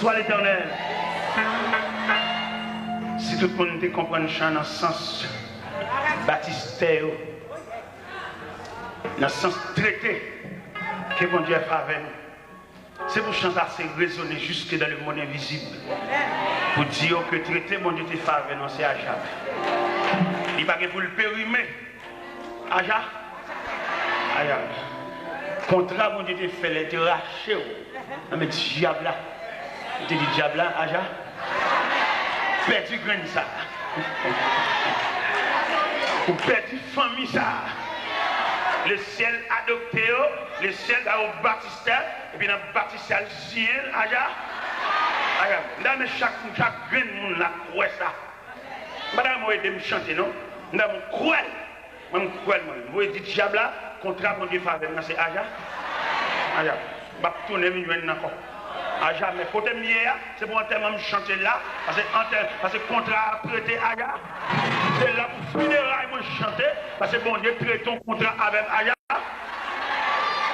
Soit l'Éternel. Si tout le monde te comprend le chant dans le sens baptistère, dans le sens traité que mon Dieu a fait avec nous, c'est pour chanter, c'est résonner jusque dans le monde invisible. Pour dire que traité mon Dieu te fait avec nous, c'est à jamais. Il va pour le périmer. Aja. Aja. Contrat, mon Dieu te fait les te racher. Mais diable là. Tu dis diable là, Aja. Perdu grain ça. Ou perdu famille ça. Le ciel adopté, le ciel a baptisé, et puis dans le baptisé le ciel, Aja. Aja. Là, mais chaque grain de monde là, croit ça. Madame, moi, je me chanter, non? Je me crois. Je me crois, moi. Je dis diable là, contrat, mon Dieu, faveur, c'est Aja. Aja. Je vais tourner, je vais encore. À jamais. Côté mieux, c'est pour un thème de chanter là, parce que contrat a prêté Aja. C'est là pour funérailles, moi chanter, parce que bon Dieu traite ton contrat avec Aja.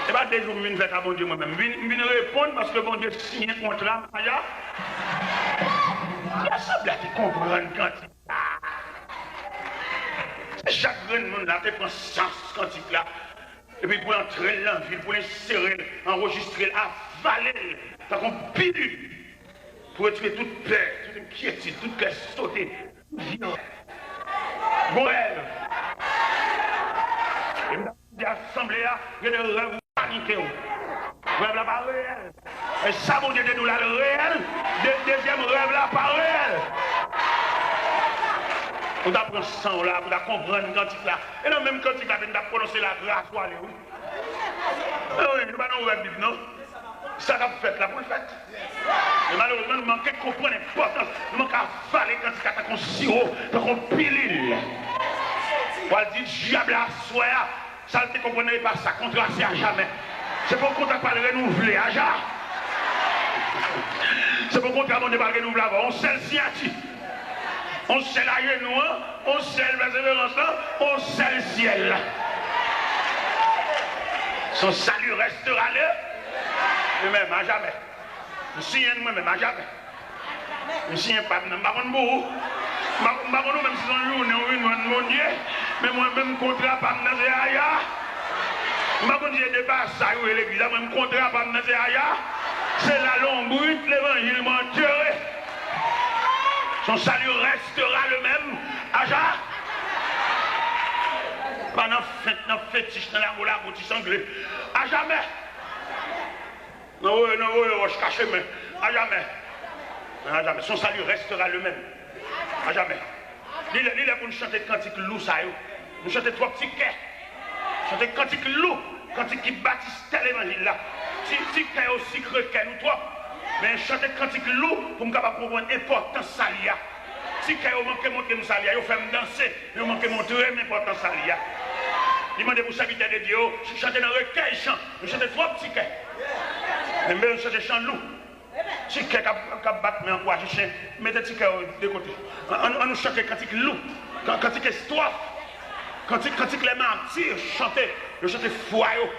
C'est pas des jours que je viens faire à bon Dieu moi-même. Je viens répondre parce que bon Dieu signe un contrat avec Aja. Il y a ça, là, tu comprends quand c'est chaque grand monde là, tu prends sens quantique là. Et puis pour entrer dans la ville, pour l'insérer, enregistrer, avaler. T'as qu'on pilule pour retirer toute peur, toute inquiétude, toute cœur sauté. Bon rêve. Et dans l'assemblée, il y a des rêves paniqués. Rêve là pas réel. Et ça, mon Dieu, de nous là, le réel. Deuxième rêve là, pas réel. On apprend ça là, pour comprendre quand là. Et non, même quand il a prononcé la grâce pour aller où? Oui, nous n'avons pas de Bible, non? Ça va fait là pour le fait. Mais malheureusement, nous manquons de comprendre l'importance. Nous manquons à avaler quand il y a un sirop, un pilule. On va dire, diable à soi, ça ne te comprenez pas ça, contrat c'est à jamais. C'est pour qu'on t'a pas renouvelé, à jamais. C'est pour qu'on t'a pas renouvelé avant. On sait le signature. On sait la genou, on sait le persévérance, on sait le ciel. Son salut restera là. Lui-même, à jamais. Je suis moi-même, à jamais. Je suis un pas, je ne sais pas beaucoup. Je ne sais pas même si c'est un jour, mon Dieu. Mais moi-même, contrat, pas de nazer aïe. Je ne sais pas si j'ai dépassé ça, l'église, moi-même, contrat, pas de nazer aïe. C'est la longue brute, l'évangile mentiré. Son salut restera le même, à jamais. Pas dans le fétiche, dans la boutique sanglée. À jamais. Non, je cache, mais à jamais. À jamais. Son salut restera le même. À jamais. Il est pour nous chanter cantique loup, ça. Nous chanter trois petits quais. Chanter cantique loup, cantique qui bâtisse tel évangile là. Si quai aussi creux qu'elle nous trois. Mais chanter cantique loup pour nous capable comprendre l'importance salia. Si quai au manque monter nous salia, il fait me danser, il manque montrer l'importance salia. Il m'a dit pour serviteur de Dieu, je chante dans le recueil chant. Je chante trois petits quais. Mais même je chante chant loup. Si quelqu'un qui bat, mais encourage chien, mettez petit cœur de côté. On nous chante cantique loup, cantique histoire, cantique les martyrs, chanter, le chanter foyer.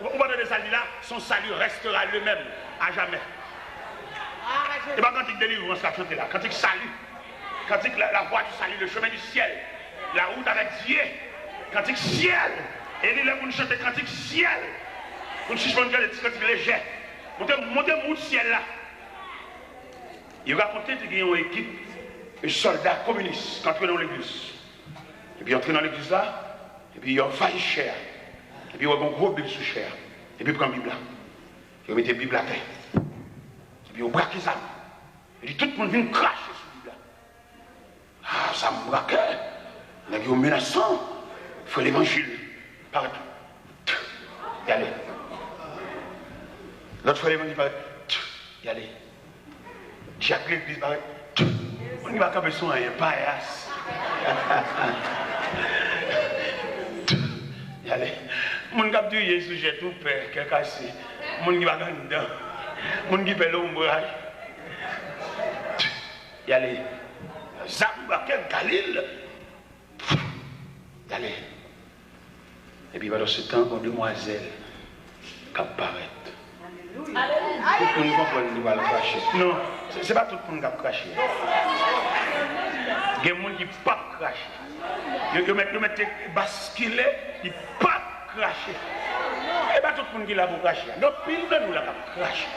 Au bord de salut là, son salut restera le même, à jamais. Et pas cantique délivrance la chanter là, cantique salut, cantique la voie du salut, le chemin du ciel, la route avec Dieu, cantique ciel. Et il est pour nous chanter cantique ciel, pour nous suspendre des cantiques légers. Montez le ciel là. Il racontait qu'il y a une équipe de soldats communistes qui entrent dans l'église. Et puis ils entrent dans l'église là, et puis ils envahissent chair. Et puis ils ont un gros Bible sous chair. Et puis ils prennent la Bible là. Ils mettent la Bible à terre. Et puis ils braquent les âmes. Et puis tout le monde vient cracher sur la Bible là. Ah, ça me braque. Il y a un menaçant. Il faut l'évangile. Partout. Y aller. L'autre fois l'évangile paraît. Y aller. Jacques l'église paraît. On n'y va pas besoin d'un paillasse. Y aller. Mon cap du Jésus, j'ai tout peur, quelque cassé. Mon qui va dedans. Mon qui fait l'ombrage. Y aller. Zamba, quel Galil. Y aller. Et puis pendant ce temps, une demoiselle qui apparaît. le monde comprend qu'il va le cracher. Non, ce n'est pas tout le monde qui va cracher. Il y a des gens qui ne peuvent pas cracher. Ils mettent basculer, ils ne peuvent pas cracher. Et pas tout le monde qui est là pour cracher. Donc, pile de nous là pour cracher.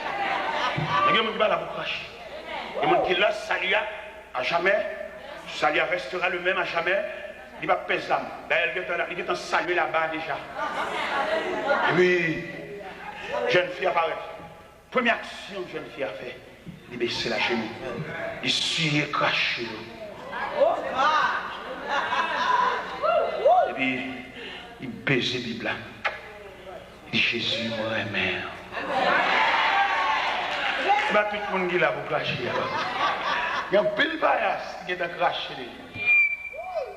Mais il y a des gens qui ne sont pas là pour cracher. Il y a des gens qui là, salut à jamais. Salut restera le même à jamais. Il va peser l'âme. D'ailleurs, il est en salut là-bas déjà. Et puis, jeune fille apparaît. Première action que jeune fille a fait, il baisse la chemise. Il suit craché. Et puis, il baise la Bible. Il dit Jésus, moi, mère. Et bien, tout le monde qui est là pour cracher. Il y a un pile paillasse qui est en craché.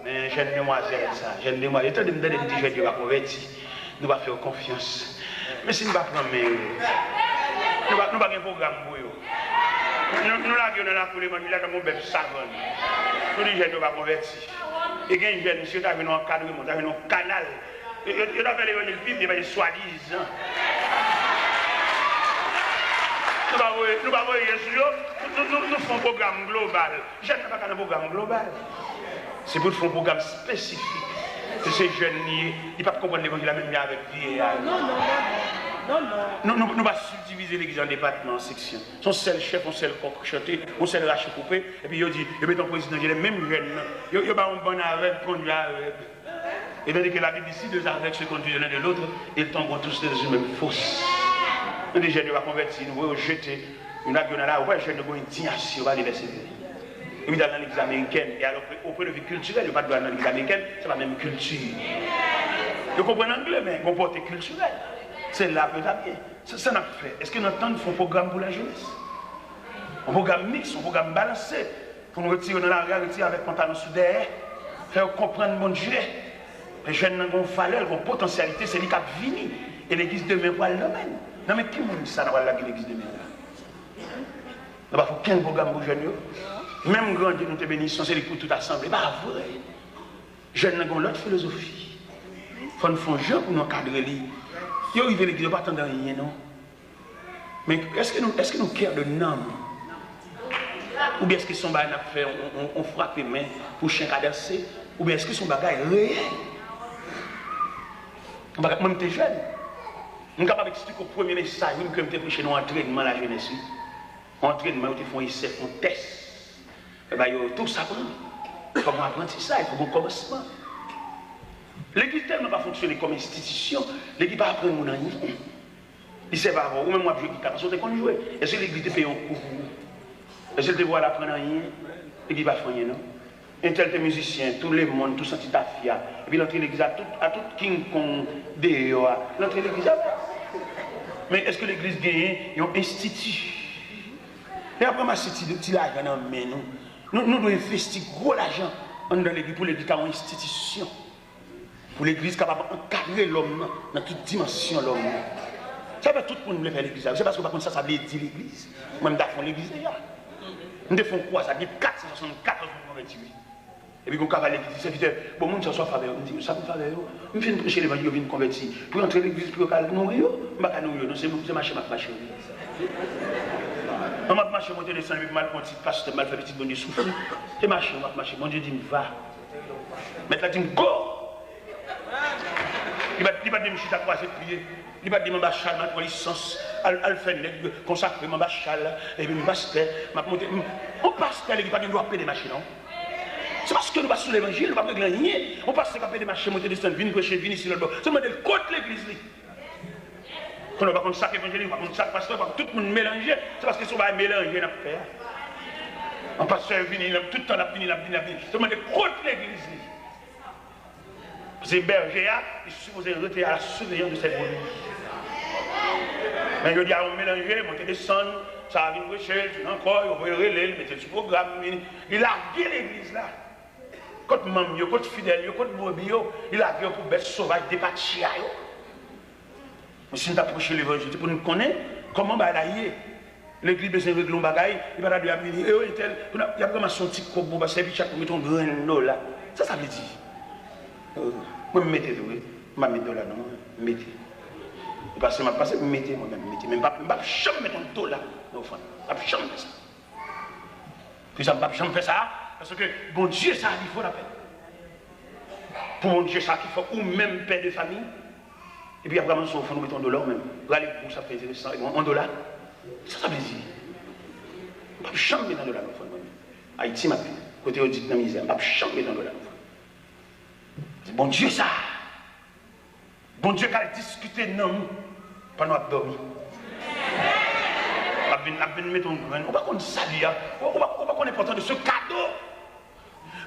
Mais jeune demoiselle, ça, jeune demoiselle, étant donné que nous petits jeunes qui vont convertir, nous allons faire confiance. Mais si nous ne prenons pas, nous n'avons pas un programme pour eux. Nous l'avons dans la coulée, nous avons mon bébé savant. Nous les jeunes ne vont pas convertir. Et quand les jeunes, monsieur, tu as vu un encadrement, tu as vu un canal. Tu as fait les Bible, il y a des soi-disant. Nous ne nous faisons un programme global. Je ne fais pas un programme global. C'est pour faire un programme spécifique. Et ces jeunes, ils ne peuvent pas comprendre l'évangile même avec vie. Non. Nous ne pas subdiviser l'église en départements, en sections. Son seul chef, son seul coq chanté, son seul rachet coupé. Et puis il dit, il met ton président, il est même jeune. Il n'y a pas un bon avec, conduit avec. Et bien que la Bible ici, deux aveugles se conduisent l'un de l'autre, ils tombent tous dans une même fosse. Nous, les jeunes, nous va convertir, nous va jeter. Une avion là, on va jeune, nous va une indignation, on va les verser. Il dans l'église américaine, et alors au point de vue culturel, il n'y a pas de droit dans l'église américaine, c'est la même culture. Vous comprenez l'anglais, mais on porte culturel. C'est là que ça vient. Ça n'a pas fait. Est-ce que nous entendons un programme pour la jeunesse? Un programme mixte, un programme balancé. Pour nous retirer dans la rue, retirer avec pantalon sous derrière, faire comprendre mon Dieu. Les jeunes n'ont pas valeur, ont potentialité, c'est lui qui a fini. Et l'église demain va le domaine. Non, mais qui m'a dit ça dans l'église demain? Il n'y a pas aucun programme pour les jeunes. Même grand Dieu nous te bénisse, c'est pour tout assemblée. Bah vrai. Jeunes n'ont l'autre philosophie. Il faut nous faire un jeu pour nous encadrer. Ils arrivent à l'église, pas attendre rien, non. Mais est-ce que nous cœur de nom? Ou bien est-ce que son bagage n'a fait, on frappe les mains pour chien cadencé? Ou bien est-ce que son bagage est réel? Moi, je suis jeune. Je suis capable d'expliquer au premier message, que je suis prêché dans l'entraînement de la jeunesse. Entraînement, ils font essai, font test. Et bien, tout ça prend. Il faut apprendre ça, il faut un commencement. L'église tellement pas fonctionner comme institution, l'église pas apprendre mon rien. Il sait pas, ou même moi je joue guitare, parce qu'on te jouer. Est-ce que l'église te paye un cours? Est-ce que tu vois l'apprendre rien? L'église pas faire rien, non? Un tel musicien, tout le monde, tout senti ta fille. Et puis l'entrée de l'église à tout King Kong, l'entrée de l'église. Mais est-ce que l'église gagne un institut? Et après, ma cité de petit l'argent dans nous. Nous devons investir gros l'argent dans l'église pour l'église comme institution. Pour l'église capable d'encadrer l'homme dans toute dimension de l'homme. Ça veut tout le monde faire l'église. C'est parce que par contre ça veut dire l'église. Moi, je fais l'église déjà. Nous devons quoi? Ça dit 464 pour convertir. Et puis, quand on va à l'église, c'est vite, bon, monde, ça soit faveur. On dit, ça me faveur. Je viens prêcher l'évangile, je viens convertir. Pour entrer à l'église, pour nourrir, je ne vais pas nourrir. Non, c'est marcher, ma marcher. On m'a marché, monter les sangs, mal conti, pasteur, mal fait petit bon Dieu souffle. C'est marché, on va marcher. Mon Dieu dit, va. Maintenant, il dit, go. Il va dire, je suis à croiser prier. Il va dire, mon bachal, ma licence, al fait consacrer mon bachal, et puis mon pasteur, ma monter. On passe, il va dire, doit payer des machines, non? C'est parce que nous passons l'évangile, nous ne pouvons pas rien. On passe à payer des machines, monter des sangs, venir prêcher, venir ici, là-bas. C'est le contre l'église. Quand on va contre ça, évangélique, on va contre ça, pasteur, tout le monde mélangé. C'est parce que si on va mélanger, on va faire. On passe à venir, tout le temps, on va venir. C'est contre l'église. C'est berger, il est supposé retirer à la surveillance de cette brebis. Mais je dis à on mélanger, monter des sons, ça va venir prêcher, encore, on va relayer, mettre sur le programme. Il a gué l'église là. Quand maman, quand fidèle, quand brebis, il a gué pour bête sauvage, des pachia. Mais si nous approchons l'évangile, c'est pour nous connaître comment balayer. L'église besoin de régler un bagaille, il va dire, il y a vraiment son petit coq, il va servir chaque fois, mettre un grain là. Ça veut dire. Moi, je mets là, non, mettez. Parce que je passe, je mettais moi-même, je ne vais pas jamais mettre un dos là, dans l'offrande. Je ne vais jamais faire ça. Puis ça ne vais jamais faire ça, parce que bon Dieu, ça, il faut la peine. Pour mon Dieu, ça qu'il faut, ou même père de famille. Et puis après, on nous mettons un dollar même. Regardez, ça fait intéressant, un dollar. Ça veut dire. Je ne vais jamais mettre un dollar dans l'offrande. Haïti m'a dit, côté on dit dans la misère, je ne vais jamais mettre un dollar dans l'offrande. C'est bon Dieu, ça. Bon Dieu, qui a discuté non pendant qu'on dormi. On va mettre un dollar. On va qu'on salue, on va qu'on est important de ce cadeau.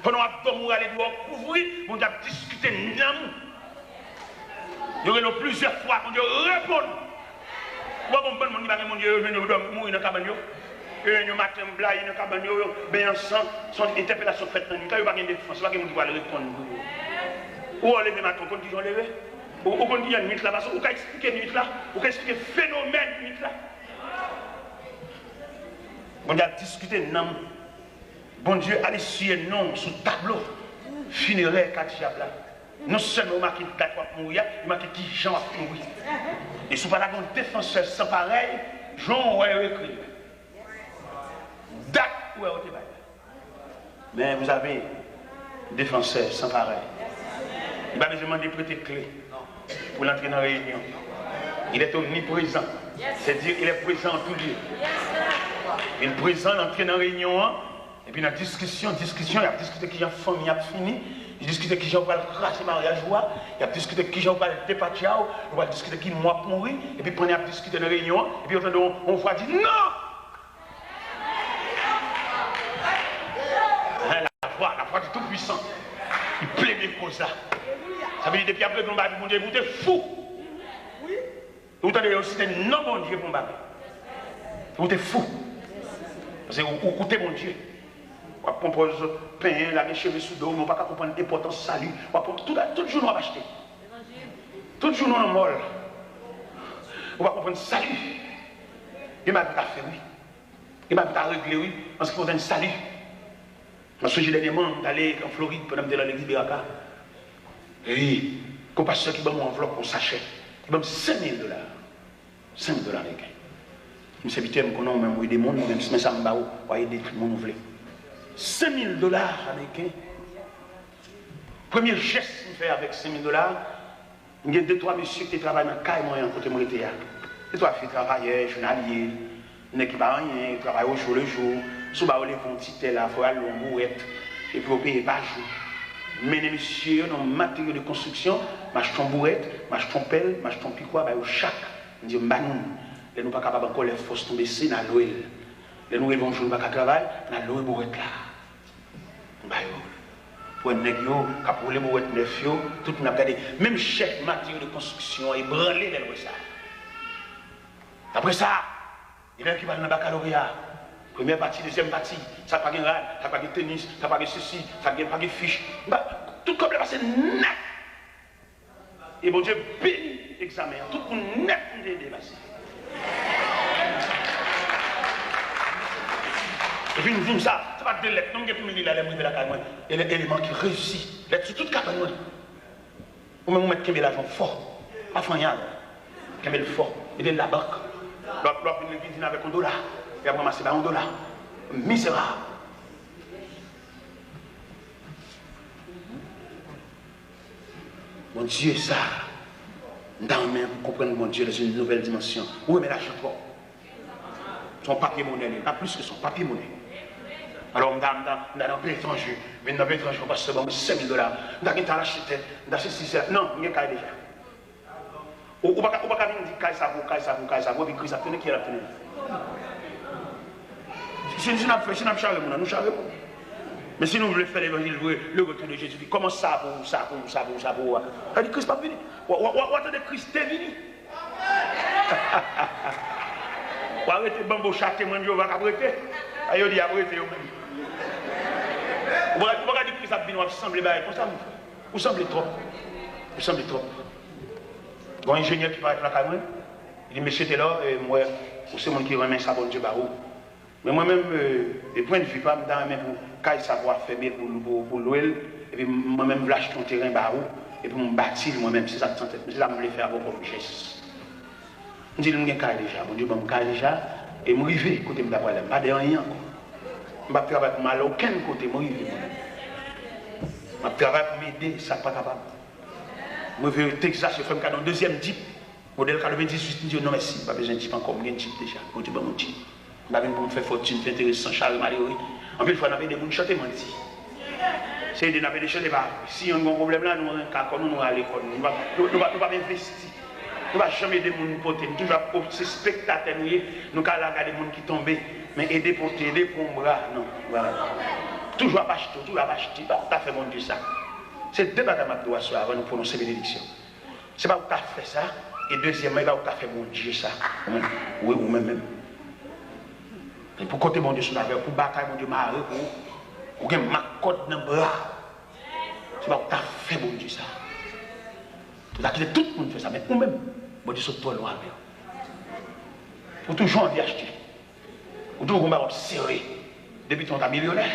Pendant qu'on dormi, on va aller couvrir, on va discuter non. Il y aura plusieurs fois qu'on Dieu répond. On va comprendre mon Dieu, je vais mourir dans la cabane. Et matin, blague dans la cabane, bien ensemble, son interpellation faite dans le cas, il n'y a pas de défense, il n'y a pas de qui va répondre. Ou on lève matin, quand ils ont levé. Ou quand il y a une nuit là, ou quand expliquer une nuit là, ou quand expliquer le phénomène de nuit là. On a discuté non. Bon Dieu, allez sur non sous tableau funéraire Katiabla. Non seulement marqué date pour mourir, il marqué qui Jean va mourir. Et sous pas la grande défenseur sans pareil, Jean va écrire. Date où est au mais vous avez défenseur sans pareil. Il va besoin de prêter clé pour l'entrer dans la réunion. Il est omniprésent. C'est-à-dire qu'il est présent en tout lieu. Il est présent, l'entrée dans la réunion. Et puis dans la discussion, il a discuté qui a famille, il a fini. Il a discuté qui va cracher mariage, il a discuté qui va départir, il va discuter qui moi pour mourir. Et puis on a discuté dans la réunion. Et puis on voit dire non! La foi du Tout-Puissant. Il plaît des causes là. Ça veut dire depuis après qu'on va dire, mon Dieu, vous êtes fou. Vous avez aussi des non bon Dieu pour me battre. Vous êtes fou. Parce que vous écoutez mon Dieu. On propose pain, la cheveux sous dos, on ne va pas comprendre l'importance salut. Tout jour on va acheter. Tout jour on molle. On va comprendre salut. Il m'a fait oui. Il m'a fait régler oui. Parce qu'il faut un salut. Parce que j'ai des demandes d'aller en Floride pendant que je suis à l'église de Raka. Et comme pasteur qui m'a mon enveloppe pour sachet, il m'a 5 000 $. 5 000 $. Je suis habitué à me connaître, même des mondes, même si ça me bat, pour aider tout le monde. 5 000 $ américains. Premier geste que je fais avec 5 000 $, il y a 2-3 messieurs qui travaillent dans le cas et moi, côté mon été. Les 3 filles travaillent, journaliers, ils n'ont pas rien, ils travaillent au jour le jour. Si vous avez un petit tel, il faut aller en bourrette, et puis vous payez par jour. Mais les messieurs, dans le matériel de construction, m'achètent en bourrette, m'achètent en pelle, m'achètent en piquois, au chac. On dit, nous ne sommes pas capables encore les forces tomber ici, dans l'eau. Les nous vont jouer à travail, dans l'eau et bourrette là. Pour un nègre, pour les bourrettes neuf, tout le monde a regardé. Même chef matériel de construction, il branlé dans ça. Après ça, il y a qui va dans le baccalauréat. Première partie, deuxième partie, ça n'a pas de rad, ça n'a pas de tennis, ça n'a pas de ceci, ça n'a pas de fiche. Tout comme le passé net. Et bon Dieu bénit l'examen, tout le monde net de dépasser. Et puis nous disons ça, c'est pas de lettres, non, il y a plus de lettres, il y a la caille, et l'élément qui réussit, lettres sur toute carte, ou même mettre Kébé l'argent fort, pas fanyal, Kébé le fort, et de la banque, l'autre une cuisine avec $1. Et après, c'est $1. Misérable. Mon Dieu, ça, dans le même, pour comprendre mon Dieu dans une nouvelle dimension. Où est l'argent fort? Son papier monnaie, pas plus que son papier monnaie. Alors, dans un pays étranger, mais dans un pays étranger, on passe seulement 5 000 $. Dans un acheté, dans ce système, non, il y a un déjà. Ou pas dire ça, puis Christ a tenu qui est la tenue. Si nous avons fait, nous charrons. Mais si nous voulons faire l'évangile, le retour de Jésus, comment ça pour ça? Ça dit Christ n'est pas venu. Ou attendez, Christ est venu. Ou arrêtez de bambou chaque témoin, je vais arrêter. Aïe, dit arrêtez. Ou pas dire Christ a venu, vous semblez comme ça. Vous semblez trop. Vous semblez trop. Bon ingénieur qui parle de la caméra, il dit monsieur t'es là, moi, c'est mon qui remet ça, bon Dieu, barreau. Mais moi-même, des points de vue, pas dans même pour savoir faire pour l'ouel, et puis moi-même, je lâche ton terrain barreau, et puis je me bâtis moi-même, c'est ça que je voulais faire pour le geste. Je dis, je suis déjà. Mon Dieu, je suis déjà. Et je suis arrivé, côté de la problème. Pas de rien. Je ne travaille pas mal aucun côté. Je suis arrivé. Je travaille pour m'aider, ça n'est pas capable. Je vais au Texas, je fais un deuxième type. Modèle 98, je dis non, merci. Je n'ai pas besoin de type encore. Je type déjà. Je dis, mon type. Je vais pour me faire fortune, faire intéressant, Charles Maléry. En plus, il faut que des gens chanter, moi, ici. C'est des gens qui chantent. Si on a un problème là, nous allons à l'école. Nous ne pouvons pas investir. Nous ne pouvons jamais aider les gens pour nous. Toujours ces spectateurs, nous allons regarder les gens qui tombent. Mais aider pour t'aider pour un bras, non. Voilà. Toujours à acheter, toujours à acheter. Tu as fait mon Dieu ça. C'est deux bagages que je dois avant de prononcer bénédiction. Ce n'est pas où tu as fait ça. Et deuxièmement, il va où tu as fait mon Dieu ça. Oui, ou même. Et pour côté mon Dieu sur la verre, pour bataille mon Dieu m'a pour que ma côte dans le bras. C'est pas où tu as fait mon Dieu ça. Tu as quitté tout le monde fait ça, mais vous-même, mon Dieu sur toi loin avec. Pour toujours envie acheter. Pour toujours on va observer. Depuis ton tas millionnaire.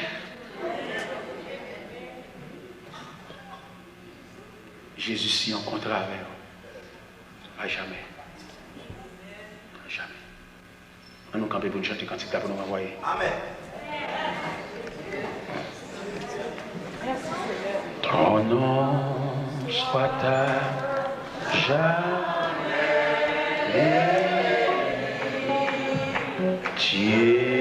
Jésus s'y rencontrera avec vous. À jamais. À jamais. On nous camper pour nous chanter quand il pour nous envoyer. Amen. Ton nom soit à jamais. Dieu.